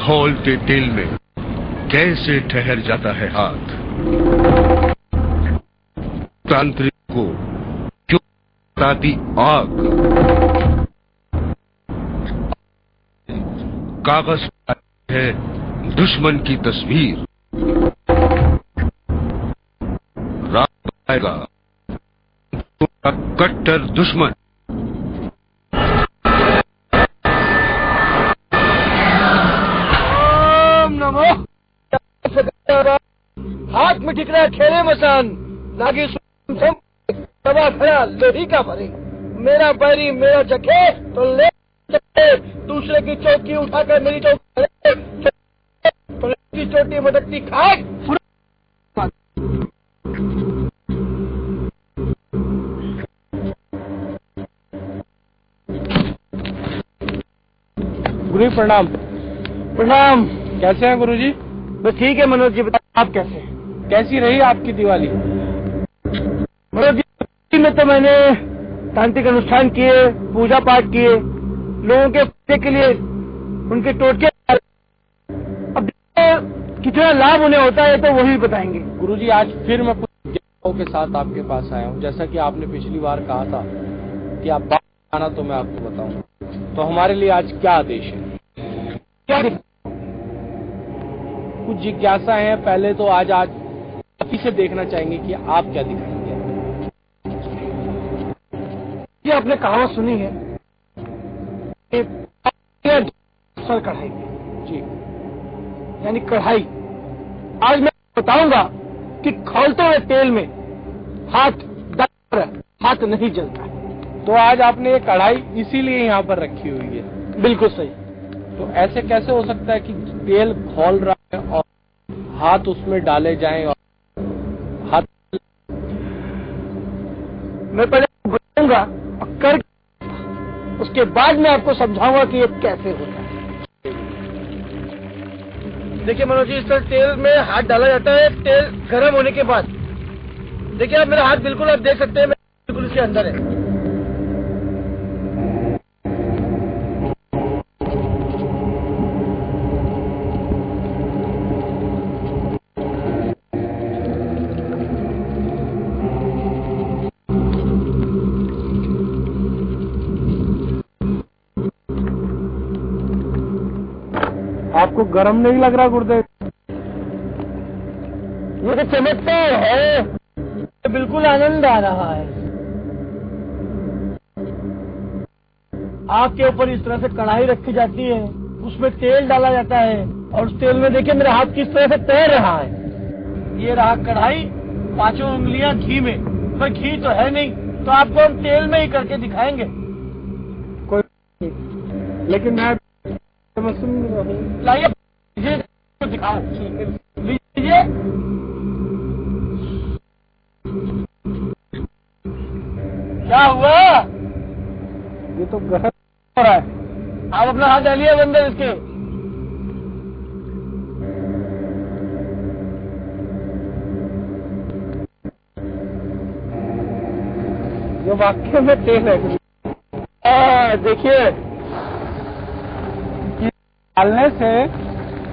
खौलते तेल में कैसे ठहर जाता है हाथ। तांत्रिक को क्यों बताती आग। कागज है दुश्मन की तस्वीर। रात आएगा कट्टर दुश्मन। ओम नमो। हाथ में ठिक रहा खेले मसान लागी सभा खड़ा लोही का भरे। मेरा बैरी मेरा जखे तो ले दूसरे की चौकी उठाकर मेरी चौकी चोटी मटकती खाए। गुरु प्रणाम। प्रणाम। कैसे हैं गुरुजी? बस ठीक है मनोज जी, बताइए आप कैसे हैं? कैसी रही आपकी दिवाली? मनोज जी में तो मैंने तांत्रिक अनुष्ठान किए, पूजा पाठ किए, लोगों के फायदे के लिए उनके टोटके। अब कितना लाभ उन्हें होता है तो वही बताएंगे। गुरुजी आज फिर मैं कुछ ज्ञानों के साथ आपके पास आया हूँ। जैसा कि आपने पिछली बार कहा था कि आप बात आना तो मैं आपको बताऊंगा, तो हमारे लिए आज क्या आदेश है? क्या कुछ जिज्ञासा है। पहले तो आज आप ही से देखना चाहेंगे कि आप क्या दिखाएंगे। ये आपने कहावत सुनी है सर कढ़ाई जी, यानी कढ़ाई। आज मैं बताऊंगा कि खौलते हुए तेल में हाथ नहीं जलता है। तो आज आपने ये कढ़ाई इसीलिए यहाँ पर रखी हुई है? बिल्कुल सही। तो ऐसे कैसे हो सकता है कि तेल खौल रहा है और हाथ उसमें डाले जाएं और हाथ? मैं पहले बताऊंगा और कर उसके बाद मैं आपको समझाऊंगा कि ये कैसे होता है। देखिए मनोज जी, इस तरह तेल में हाथ डाला जाता है। तेल गर्म होने के बाद देखिए आप मेरा हाथ बिल्कुल आप देख सकते हैं, बिल्कुल इसके अंदर है। आपको गर्म नहीं लग रहा गुरुदेव? ये तो चमकता है, बिल्कुल आनंद आ रहा है। आग के ऊपर इस तरह से कढ़ाई रखी जाती है, उसमें तेल डाला जाता है और उस तेल में देखिए मेरा हाथ किस तरह से तैर रहा है। ये रहा कढ़ाई, 5 उंगलियां घी में, पर घी तो है नहीं, तो आपको हम तेल में ही करके दिखाएंगे। कोई लेकिन मैं लाइए दिखाओ, लीजिए। क्या हुआ? ये तो गहरा हो रहा है। आप अपना हाथ डालिए अंदर इसके। ये वाकई में तेल है। देखिए, डालने से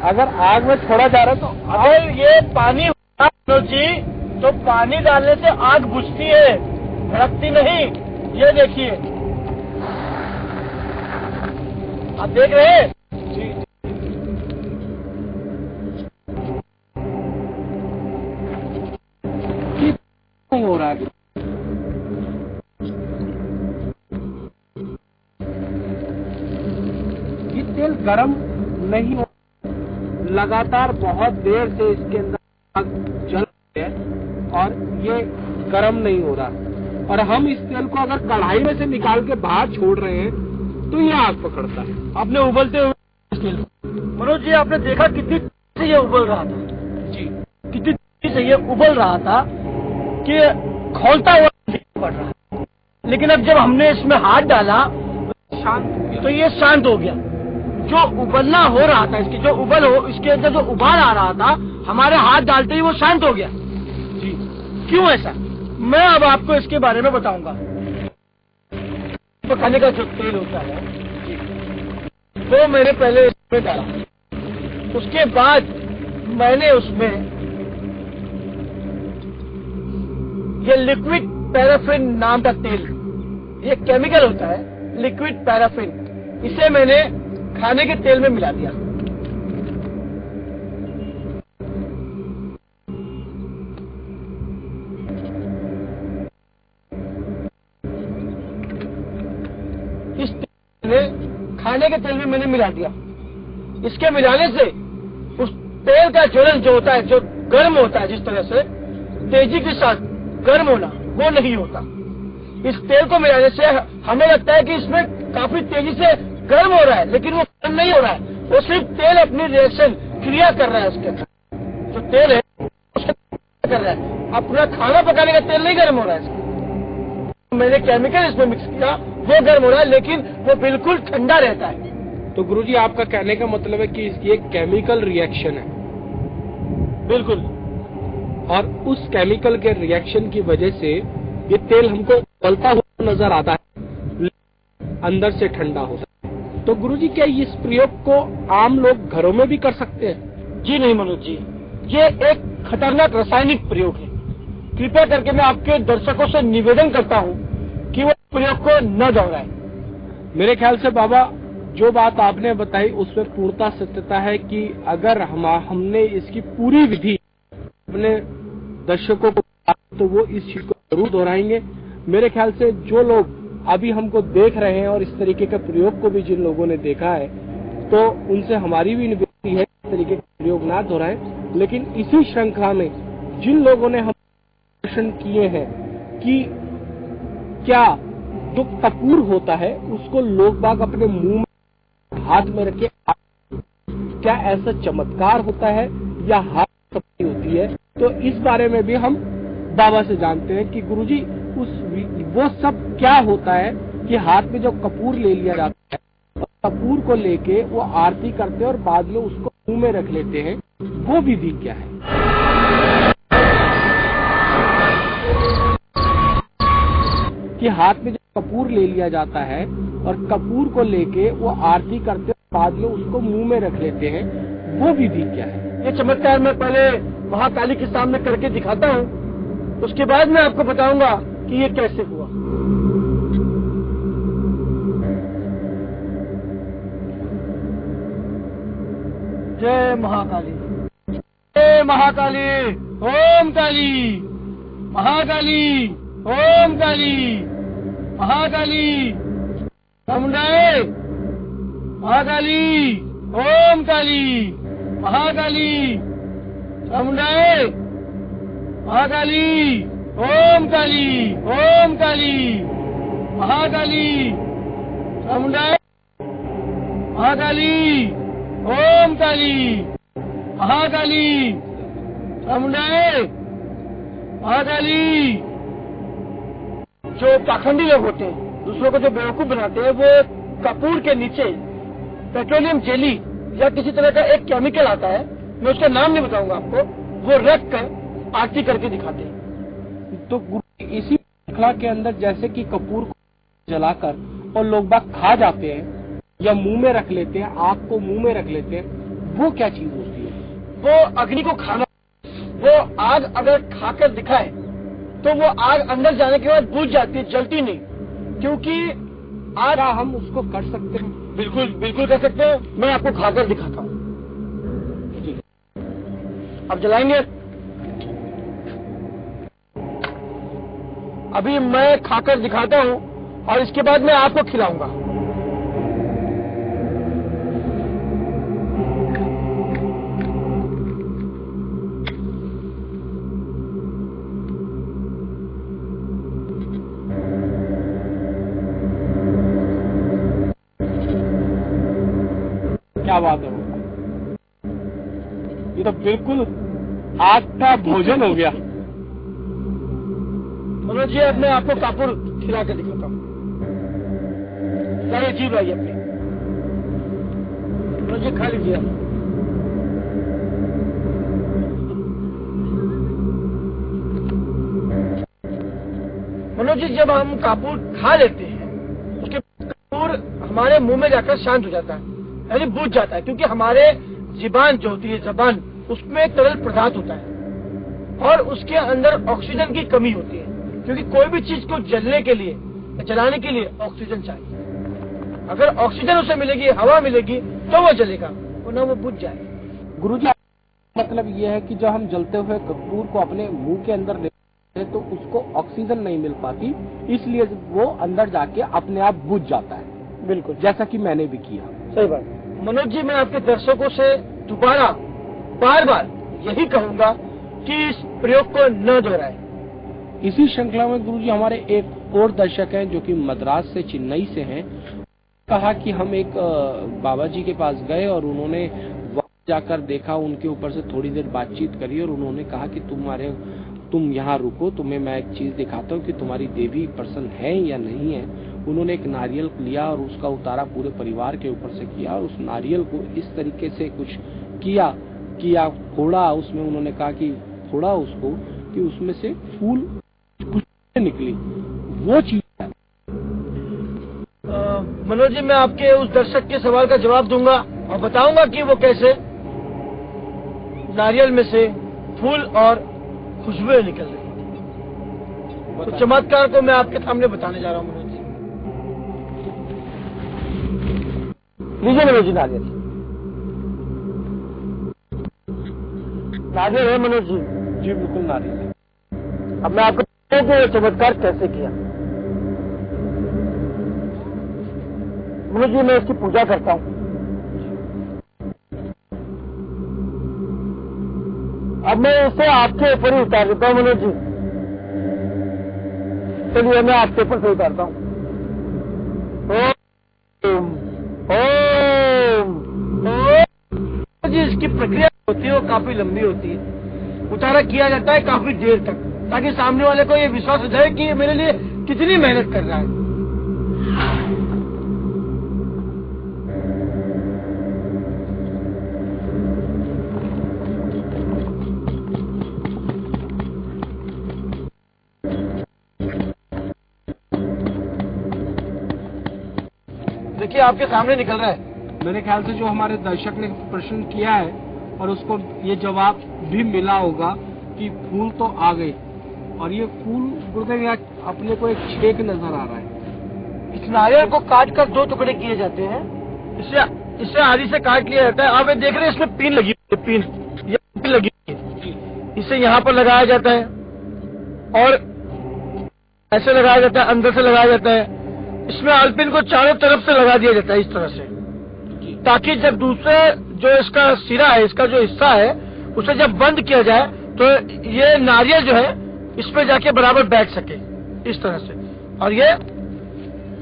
अगर आग में छोड़ा जा रहा है तो अगर ये पानी जी तो पानी डालने से आग बुझती है, भड़कती नहीं। ये देखिए, आप देख रहे हैं? जी नहीं हो रहा है। ये तेल गरम नहीं हो, लगातार बहुत देर से इसके अंदर आग जल रही है और ये गरम नहीं हो रहा। और हम इस तेल को अगर कढ़ाई में से निकाल के बाहर छोड़ रहे हैं तो ये आग पकड़ता है। आपने उबलते हुए तेल, मनोज जी आपने देखा कितनी से ये उबल रहा था? जी, कितनी से ये उबल रहा था कि खौलता हुआ पड़ रहा। लेकिन अब जब हमने इसमें हाथ डाला शांत हो गया। तो ये शांत हो गया। जो उबलना हो रहा था, इसकी जो इसके अंदर जो उबाल आ रहा था, हमारे हाथ डालते ही वो शांत हो गया। जी, क्यों ऐसा? मैं अब आपको इसके बारे में बताऊंगा। पकाने का जो तेल होता है वो मैंने पहले इसमें डाला। उसके बाद मैंने उसमें ये लिक्विड पैराफिन नाम का तेल, ये केमिकल होता है लिक्विड पैराफिन, इसे मैंने खाने के तेल में मिला दिया। इस तेल में खाने के तेल में मैंने मिला दिया। इसके मिलाने से उस तेल का ज्वलन जो होता है, जो गर्म होता है, जिस तरह से तेजी के साथ गर्म होना, वो नहीं होता। इस तेल को मिलाने से हमें लगता है कि इसमें काफी तेजी से गर्म हो रहा है, लेकिन वो गर्म नहीं हो रहा है। वो सिर्फ तेल अपनी रिएक्शन क्रिया कर रहा है। उसके जो तेल है उसका कर रहा है, अपना खाना पकाने का तेल नहीं गर्म हो रहा है। इसका मैंने केमिकल इसमें मिक्स किया, वो गर्म हो रहा है, लेकिन वो बिल्कुल ठंडा रहता है। तो गुरुजी, आपका कहने का मतलब है कि इसकी एक केमिकल रिएक्शन है। बिल्कुल। और उस केमिकल के रिएक्शन की वजह से ये तेल हमको उबलता हुआ नजर आता है, अंदर से ठंडा होता है। तो गुरुजी, क्या इस प्रयोग को आम लोग घरों में भी कर सकते हैं? जी नहीं मनोज जी, ये एक खतरनाक रासायनिक प्रयोग है। कृपया करके मैं आपके दर्शकों से निवेदन करता हूँ कि वो प्रयोग को न दोहराएं। मेरे ख्याल से बाबा, जो बात आपने बताई उसमें पूर्णता सत्यता है कि अगर हमने इसकी पूरी विधि अपने दर्शकों को तो वो इस चीज को जरूर दोहराएंगे। मेरे ख्याल से जो लोग अभी हमको देख रहे हैं और इस तरीके के प्रयोग को भी जिन लोगों ने देखा है, तो उनसे हमारी भी निवेदन है इस तरीके के प्रयोग ना दोहराएं। लेकिन इसी श्रृंखला में जिन लोगों ने हम प्रश्न किए हैं कि क्या जो कपूर होता है उसको लोग बाग अपने मुंह में हाथ में रखे, क्या ऐसा चमत्कार होता है या हाथ होती है? तो इस बारे में भी हम बाबा से जानते हैं कि गुरुजी वो सब क्या होता है कि हाथ में जो कपूर ले लिया जाता है, कपूर को लेके वो आरती करते हैं और बाद में उसको मुंह में रख लेते हैं, वो विधि क्या है? कि हाथ में जो कपूर ले लिया जाता है और कपूर को लेके वो आरती करते हैं, बाद में उसको मुंह में रख लेते हैं, वो विधि क्या है? ये चमत्कार मैं पहले महाकाली के सामने करके दिखाता हूँ, उसके बाद मैं आपको बताऊंगा कि ये कैसे हुआ। जय महाकाली, जय महाकाली, ओम काली, महाकाली, ओम काली, महाकाली, समुदाय, महाकाली, ओम काली, महाकाली, समुदाय, महाकाली, ओम काली, ओम काली, महाकाली, समुदाय, महाकाली, ओम काली, महाकाली, समुदाय, महाकाली। जो पाखंडी लोग होते हैं, दूसरों को जो बेवकूफ बनाते हैं, वो कपूर के नीचे पेट्रोलियम जेली या किसी तरह का एक केमिकल आता है, मैं उसका नाम नहीं बताऊंगा आपको, वो रख कर आरती करके दिखाते हैं। तो इसी श्रृंखला के अंदर जैसे कि कपूर को जलाकर और लोग बाग खा जाते हैं या मुंह में रख लेते हैं, आग को मुंह में रख लेते हैं, वो क्या चीज होती है? वो अग्नि को खाना। वो आग अगर खाकर दिखाए तो वो आग अंदर जाने के बाद बुझ जाती है, जलती नहीं, क्योंकि आग। हम उसको कर सकते हैं? बिल्कुल बिल्कुल कर सकते हैं। मैं आपको खाकर दिखाता हूँ। अब जलाएंगे। अभी मैं खाकर दिखाता हूँ और इसके बाद मैं आपको खिलाऊंगा। क्या बात है, ये तो बिल्कुल आग का भोजन हो गया। मनोज जी, अब मैं आपको कपूर खिला कर दिखाता हूँ। सारे जीव आइए अपने। मनोज जी, खा लीजिए। मनोज जी, जब हम कपूर खा लेते हैं, उसके कपूर हमारे मुंह में जाकर शांत हो जाता है, यानी बुझ जाता है, क्योंकि हमारे जीबान जो होती है, जबान, उसमें एक तरल पदार्थ होता है और उसके अंदर ऑक्सीजन की कमी होती है, क्योंकि कोई भी चीज को जलने के लिए, जलाने के लिए ऑक्सीजन चाहिए। अगर ऑक्सीजन उसे मिलेगी, हवा मिलेगी, तो वो जलेगा, वरना वो बुझ जाएगा। गुरुजी, मतलब ये है कि जब हम जलते हुए कपूर को अपने मुंह के अंदर लेते हैं तो उसको ऑक्सीजन नहीं मिल पाती, इसलिए वो अंदर जाके अपने आप बुझ जाता है। बिल्कुल, जैसा कि मैंने भी किया। सही बात। मनोज जी, मैं आपके दर्शकों से दोबारा बार बार यही कहूंगा कि इस प्रयोग को न दोहराएं। इसी श्रृंखला में गुरुजी हमारे एक और दर्शक हैं जो कि मद्रास से, चेन्नई से हैं। कहा कि हम एक बाबा जी के पास गए और उन्होंने वहां जाकर देखा, उनके ऊपर से थोड़ी देर बातचीत करी और उन्होंने कहा कि तुम यहाँ रुको, तुम्हें मैं एक चीज दिखाता हूँ कि तुम्हारी देवी प्रसन्न है या नहीं है। उन्होंने एक नारियल लिया और उसका उतारा पूरे परिवार के ऊपर से किया और उस नारियल को इस तरीके से कुछ किया फोड़ा, उसमें उन्होंने कहा कि फोड़ा उसको कि उसमें से फूल निकली, वो चीज है। मनोज जी, मैं आपके उस दर्शक के सवाल का जवाब दूंगा और बताऊंगा कि वो कैसे नारियल में से फूल और खुशबुएं निकल रही। तो चमत्कार को मैं आपके सामने बताने जा रहा हूँ मनोज जी। लीजिए मनोज जी, नारियल है मनोज जी। जी बिल्कुल नारियल है। अब मैं आपको बताऊं कि चमत्कार कैसे किया। मनोज जी, मैं इसकी पूजा करता हूँ। अब मैं इसे आपके ऊपर ही उतार देता हूँ मनोज जी। चलिए, मैं आपके ऊपर से उतारता हूँ। ओम जी, इसकी प्रक्रिया होती है वो काफी लंबी होती है। उतारा किया जाता है काफी देर तक, ताकि सामने वाले को ये विश्वास हो जाए कि ये मेरे लिए कितनी मेहनत कर रहा है। देखिए, आपके सामने निकल रहा है। मेरे ख्याल से जो हमारे दर्शक ने प्रश्न किया है और उसको ये जवाब भी मिला होगा कि फूल तो आ गए, और ये फूल गुरुदेव यहाँ अपने को एक छेक नजर आ रहा है। इस नारियल को काट कर 2 टुकड़े किए जाते हैं। इसे आरी से काट लिया जाता है। आप ये देख रहे हैं, इसमें पिन लगी हुई है, पिन लगी हुई है। इसे यहाँ पर लगाया जाता है और ऐसे लगाया जाता है, अंदर से लगाया जाता है। इसमें आलपिन को चारों तरफ से लगा दिया जाता है इस तरह से, ताकि जब दूसरे जो इसका सिरा है, इसका जो हिस्सा है, उसे जब बंद किया जाए तो ये नारियल जो है इस पे जाके बराबर बैठ सके इस तरह से, और ये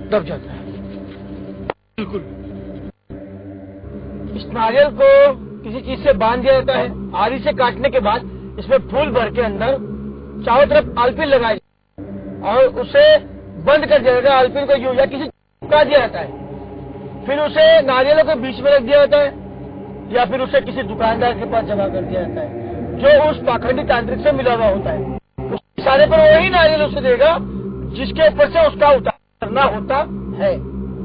दब जाता है। बिल्कुल, इस नारियल को किसी चीज से बांध दिया जाता है। आरी से काटने के बाद इसमें फूल भर के अंदर चारों तरफ आलपिन लगाए और उसे बंद कर दिया जाता है। आलपिन को यूं या किसी चिपका दिया जाता है। फिर उसे नारियलों के बीच में रख दिया जाता है या फिर उसे किसी दुकानदार के पास जमा कर दिया जाता है जो उस पाखंडी तांत्रिक से मिला हुआ होता है। उस इशारे पर वही नारियल उसे देगा जिसके ऊपर से उसका उतार करना होता है।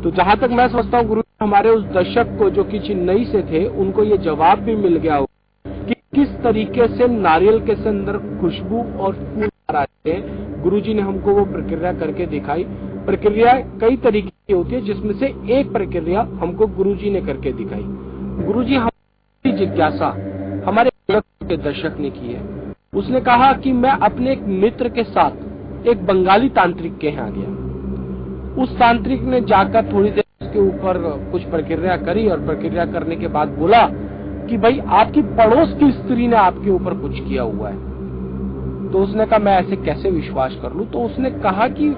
तो जहाँ तक मैं समझता हूँ गुरु, हमारे उस दर्शक को जो कि चेन्नई से थे, उनको ये जवाब भी मिल गया हो कि किस तरीके से नारियल के अंदर खुशबू और फूल आ रहे हैं। गुरुजी ने हमको वो प्रक्रिया करके दिखाई। प्रक्रिया कई तरीके की होती है, जिसमें से एक प्रक्रिया हमको गुरुजी ने करके दिखाई। गुरुजी, हमारी जिज्ञासा हमारे के दर्शक ने की है। उसने कहा कि मैं अपने एक मित्र के साथ एक बंगाली तांत्रिक के यहाँ गया। उस तांत्रिक ने जाकर थोड़ी देर उसके ऊपर कुछ प्रक्रिया करी और प्रक्रिया करने के बाद बोला कि भाई आपकी पड़ोस की स्त्री ने आपके ऊपर कुछ किया हुआ है। तो उसने कहा मैं ऐसे कैसे विश्वास कर लूं। तो उसने कहा कि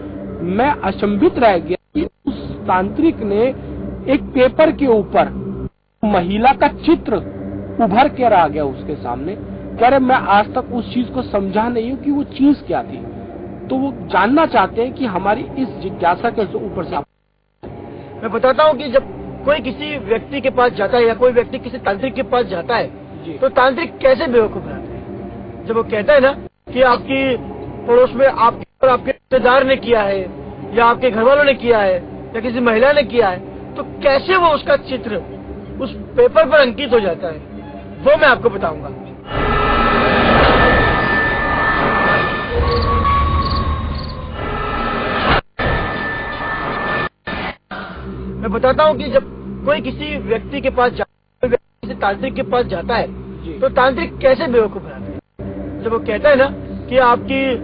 मैं अचंभित रह गया कि उस तांत्रिक ने एक पेपर के ऊपर महिला का चित्र उभर कर आ गया उसके सामने। कह रहे मैं आज तक उस चीज को समझा नहीं हूं कि वो चीज क्या थी। तो वो जानना चाहते हैं कि हमारी इस जिज्ञासा के ऊपर से मैं बताता हूँ कि जब कोई किसी व्यक्ति के पास जाता है या कोई व्यक्ति किसी तांत्रिक के पास जाता है तो तांत्रिक कैसे बेवकूफ बनाते हैं। जब वो कहता है ना कि आपकी पड़ोस में आपके रिश्तेदार ने किया है या आपके घर वालों ने किया है या किसी महिला ने किया है, तो कैसे वो उसका चित्र उस पेपर पर अंकित हो जाता है। वो मैं आपको बताऊंगा। मैं बताता हूँ कि जब कोई किसी व्यक्ति के पास किसी तांत्रिक के पास जाता है तो तांत्रिक कैसे बेवकूफ बनाता है। जब वो कहता है ना कि आपकी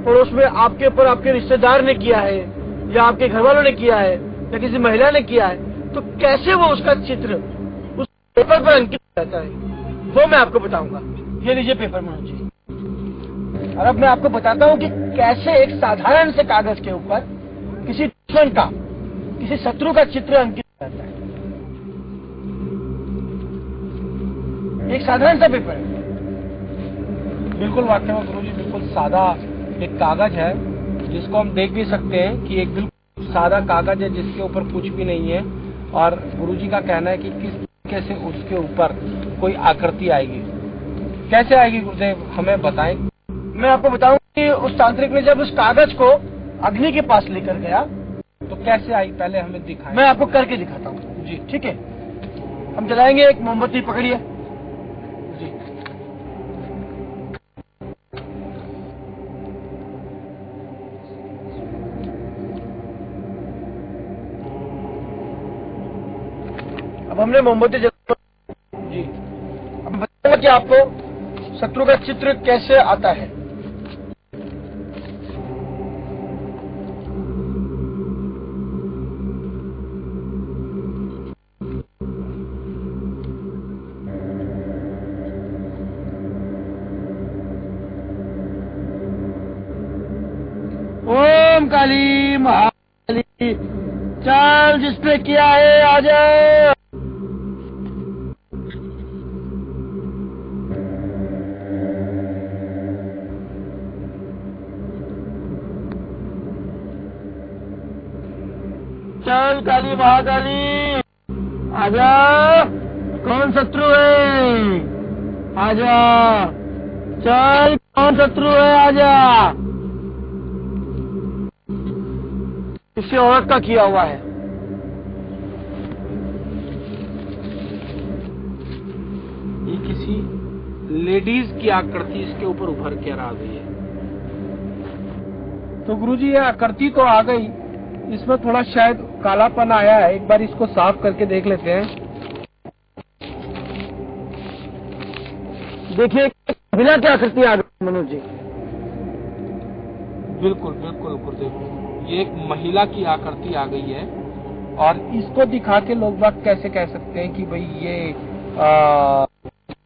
पड़ोस में आपके ऊपर आपके रिश्तेदार ने किया है या आपके घर वालों ने किया है या किसी महिला ने किया है, तो कैसे वो उसका चित्र उस पेपर पर अंकित रहता है, वो मैं आपको बताऊंगा। ये लीजिए पेपर मनोज जी। और अब मैं आपको बताता हूँ कि कैसे एक साधारण से कागज के ऊपर किसी दुश्मन का, किसी शत्रु का चित्र अंकित रहता है। एक साधारण सा पेपर है। बिल्कुल वाकई में गुरुजी बिल्कुल सादा एक कागज है जिसको हम देख भी सकते हैं कि एक बिल्कुल सादा कागज है जिसके ऊपर कुछ भी नहीं है। और गुरुजी का कहना है कि किस तरीके से उसके ऊपर कोई आकृति आएगी, कैसे आएगी गुरुदेव हमें बताएं। मैं आपको बताऊं कि उस तांत्रिक ने जब उस कागज को अग्नि के पास लेकर गया तो कैसे आई, पहले हमें दिखाएं। मैं आपको करके दिखाता हूँ जी। ठीक है, हम जलाएंगे। एक मोमबत्ती पकड़िए जी। अब हमने मोमबत्ती जला जी। अब बताऊंगा कि आपको शत्रु का चित्र कैसे आता है। ओम काली महाकाली, चल जिसने किया है आ जाओ। चल काली महाकाली आजा। कौन शत्रु है आजा। चल कौन शत्रु है आजा। किसी औरत का किया हुआ है। ये किसी लेडीज की आकृति इसके ऊपर उभर कर आ गई है। तो गुरुजी ये आकृति तो आ गई, इसमें थोड़ा शायद कालापन आया है। एक बार इसको साफ करके देख लेते हैं। देखिए महिला की आकृति आ गई मनोज जी। बिल्कुल बिल्कुल गुरुदेव, ये एक महिला की आकृति आ गई है। और इसको दिखा के लोग बात कैसे कह सकते हैं कि भाई ये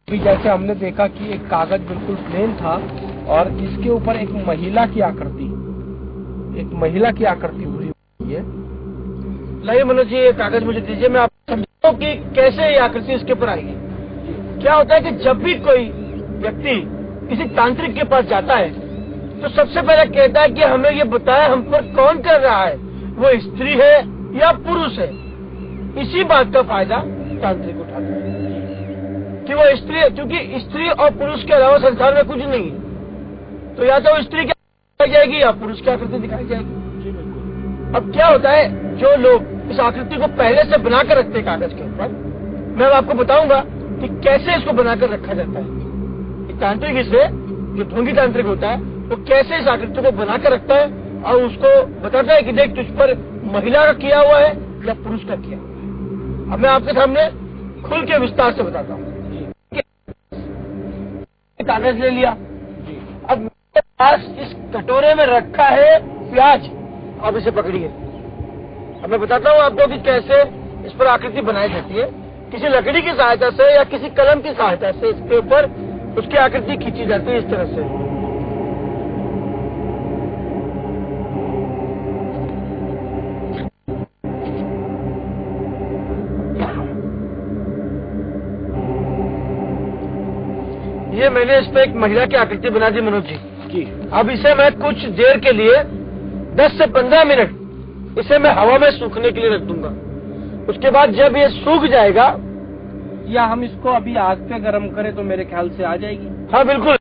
भी जैसे हमने देखा कि एक कागज बिल्कुल प्लेन था और इसके ऊपर एक महिला की आकृति हुई है। लाइए मनोज जी, ये कागज मुझे दीजिए, मैं आपको समझाऊं कि कैसे ये आकृति इसके ऊपर आएगी। क्या होता है कि जब भी कोई व्यक्ति किसी तांत्रिक के पास जाता है तो सबसे पहले कहता है कि हमें ये बताया हम पर कौन कर रहा है, वो स्त्री है या पुरुष है। इसी बात का फायदा तांत्रिक उठाता है कि वो स्त्री है, क्योंकि स्त्री और पुरुष के अलावा संसार में कुछ नहीं है। तो या तो वो स्त्री की दिखाई जाएगी या पुरुष की आकृति दिखाई जाएगी। अब क्या होता है, जो लोग इस आकृति को पहले से बनाकर रखते हैं कागज के ऊपर, मैं अब आपको बताऊंगा कि कैसे इसको बनाकर रखा जाता है। तांत्रिक इसे, जो ढोंगी तांत्रिक होता है, वो कैसे इस आकृति को बनाकर रखता है और उसको बताता है कि देख तुझ पर महिला का किया हुआ है या पुरुष का किया हुआ है। अब मैं आपके सामने खुल के विस्तार से बताता हूँ। कागज ले लिया, अब मेरे पास इस कटोरे में रखा है प्याज। अब इसे पकड़िए। अब मैं बताता हूँ आपको कि कैसे इस पर आकृति बनाई जाती है। किसी लकड़ी की सहायता से या किसी कलम की सहायता से इसके ऊपर उसकी आकृति खींची जाती है इस तरह से। ये मैंने इस पे एक महिला की आकृति बना दी मनोज जी। अब इसे मैं कुछ देर के लिए 10 से 15 मिनट इसे मैं हवा में सूखने के लिए रख दूंगा। उसके बाद जब ये सूख जाएगा, या हम इसको अभी आग पे गर्म करें तो मेरे ख्याल से आ जाएगी। हाँ बिल्कुल,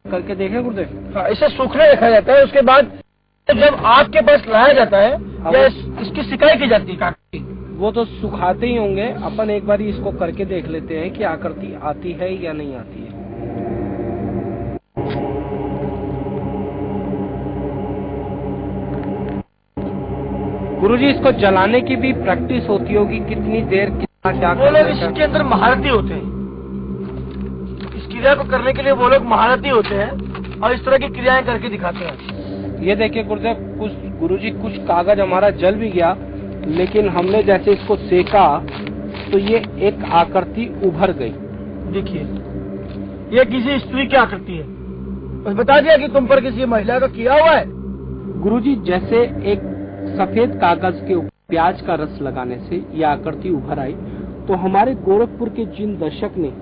करके देखें गुरुदेव। हाँ, इसे सूखने रखा जाता है। उसके बाद जब आग के पास लाया जाता है या इसकी सिकाई की जाती है कागज की, वो तो सुखाते ही होंगे। अपन एक बार इसको करके देख लेते हैं कि आकृति आती है या नहीं आती है। गुरुजी, इसको जलाने की भी प्रैक्टिस होती होगी, कितनी देर कितना क्या वो लोग इसके अंदर महारथी होते हैं। इस क्रिया को करने के लिए वो लोग महारथी होते हैं और इस तरह की क्रियाएं करके दिखाते हैं। ये देखिए गुरुजी, कुछ कागज हमारा जल भी गया, लेकिन हमने जैसे इसको सेका तो ये एक आकृति उभर गई। देखिए, ये किसी स्त्री की आकृति है। बस बता दिया कि तुम पर किसी महिला का किया हुआ है। गुरुजी, जैसे एक सफेद कागज के ऊपर प्याज का रस लगाने से यह आकृति उभर आई, तो हमारे गोरखपुर के जिन दर्शक ने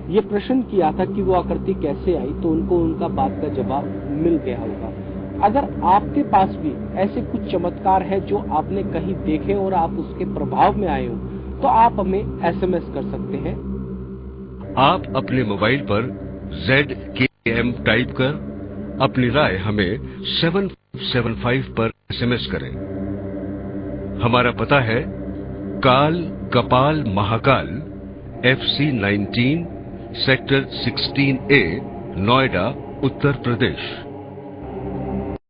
ये प्रश्न किया था कि वो आकृति कैसे आई, तो उनको उनका बात का जवाब मिल गया होगा। अगर आपके पास भी ऐसे कुछ चमत्कार है जो आपने कहीं देखे और आप उसके प्रभाव में आए हो, तो आप हमें SMS कर सकते हैं। आप अपने मोबाइल पर ZKM टाइप कर अपनी राय हमें 775 पर SMS करें। हमारा पता है काल कपाल Mahakal, FC 19 sector 16A, Noida, Uttar प्रदेश।